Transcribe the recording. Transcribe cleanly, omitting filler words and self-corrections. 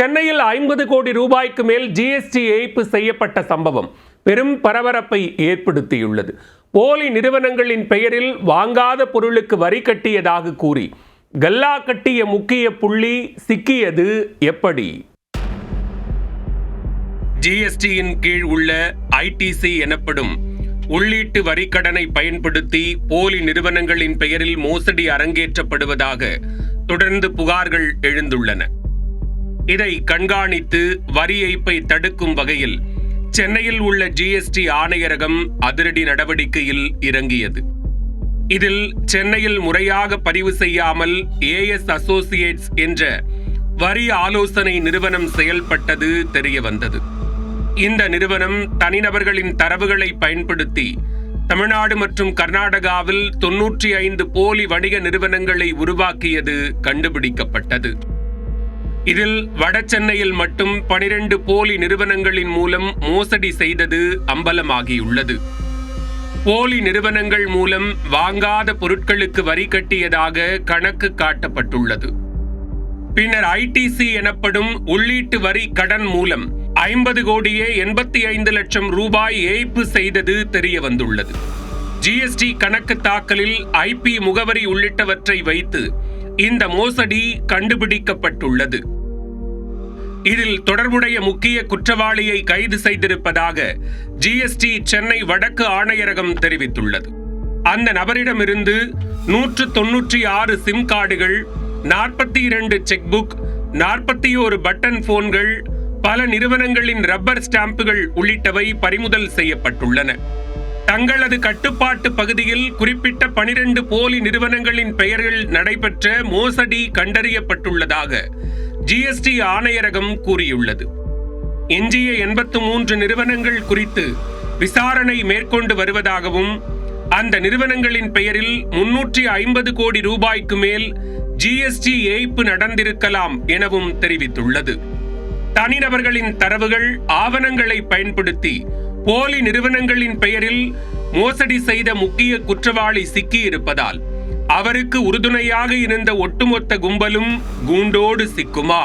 சென்னையில் 50 கோடி ரூபாய்க்கு மேல் ஜிஎஸ்டி ஏய்ப்பு செய்யப்பட்ட சம்பவம் பெரும் பரபரப்பை ஏற்படுத்தியுள்ளது. போலி நிறுவனங்களின் பெயரில் வாங்காத பொருளுக்கு வரி கட்டியதாக கூறி கல்லா கட்டிய முக்கிய புள்ளி சிக்கியது எப்படி? ஜிஎஸ்டியின் கீழ் உள்ள ஐடிசி எனப்படும் உள்ளீட்டு வரிக்கடனை பயன்படுத்தி போலி நிறுவனங்களின் பெயரில் மோசடி அரங்கேற்றப்படுவதாக தொடர்ந்து புகார்கள் எழுந்துள்ளன. இதை கண்காணித்து வரி ஏய்ப்பை தடுக்கும் வகையில் சென்னையில் உள்ள ஜிஎஸ்டி ஆணையரகம் அதிரடி நடவடிக்கையில் இறங்கியது. இதில் சென்னையில் முறையாக பதிவு செய்யாமல் ஏஎஸ் அசோசியேட்ஸ் என்ற வரி ஆலோசனை நிறுவனம் செயல்பட்டது தெரிய வந்தது. இந்த நிறுவனம் தனிநபர்களின் தரவுகளை பயன்படுத்தி தமிழ்நாடு மற்றும் கர்நாடகாவில் 95 போலி வணிக நிறுவனங்களை உருவாக்கியது கண்டுபிடிக்கப்பட்டது. இதில் வட சென்னையில் மட்டும் 12 போலி நிறுவனங்களின் மூலம் மோசடி செய்தது அம்பலமாகியுள்ளது. போலி நிறுவனங்கள் மூலம் வாங்காத பொருட்களுக்கு வரி கட்டியதாக கணக்கு காட்டப்பட்டுள்ளது. பின்னர் ஐடிசி எனப்படும் உள்ளீட்டு வரி கடன் மூலம் 50 கோடியே 85 லட்சம் ரூபாய் ஏய்ப்பு செய்தது தெரிய வந்துள்ளது. ஜிஎஸ்டி கணக்கு தாக்கலில் ஐபி முகவரி உள்ளிட்டவற்றை வைத்து இந்த மோசடி கண்டுபிடிக்கப்பட்டுள்ளது. இதில் தொடர்புடைய முக்கிய குற்றவாளியை கைது செய்திருப்பதாக ஜிஎஸ்டி சென்னை வடக்கு ஆணையரகம் தெரிவித்துள்ளது. அந்த நபரிடமிருந்து 196 சிம் கார்டுகள், 42 செக் புக், 41 பட்டன் போன்கள், பல நிறுவனங்களின் ரப்பர் ஸ்டாம்புகள் உள்ளிட்டவை பறிமுதல் செய்யப்பட்டுள்ளன. தங்களது கட்டுப்பாட்டு பகுதியில் குறிப்பிட்ட 12 போலி நிறுவனங்களின் பெயர்கள் நடைபெற்ற மோசடி கண்டறியப்பட்டுள்ளதாக ஜிஎஸ்டி ஆணையரகம் கூறியுள்ளது. எஞ்சிய 83 நிறுவனங்கள் குறித்து விசாரணை மேற்கொண்டு வருவதாகவும் அந்த நிறுவனங்களின் பெயரில் 350 கோடி ரூபாய்க்கு மேல் ஜிஎஸ்டி ஏய்ப்பு நடந்திருக்கலாம் எனவும் தெரிவித்துள்ளது. தனிநபர்களின் தரவுகள், ஆவணங்களை பயன்படுத்தி போலி நிறுவனங்களின் பெயரில் மோசடி செய்த முக்கிய குற்றவாளி சிக்கியிருப்பதால் அவருக்கு உறுதுணையாக இருந்த ஒட்டுமொத்த கும்பலும் கூண்டோடு சிக்குமா?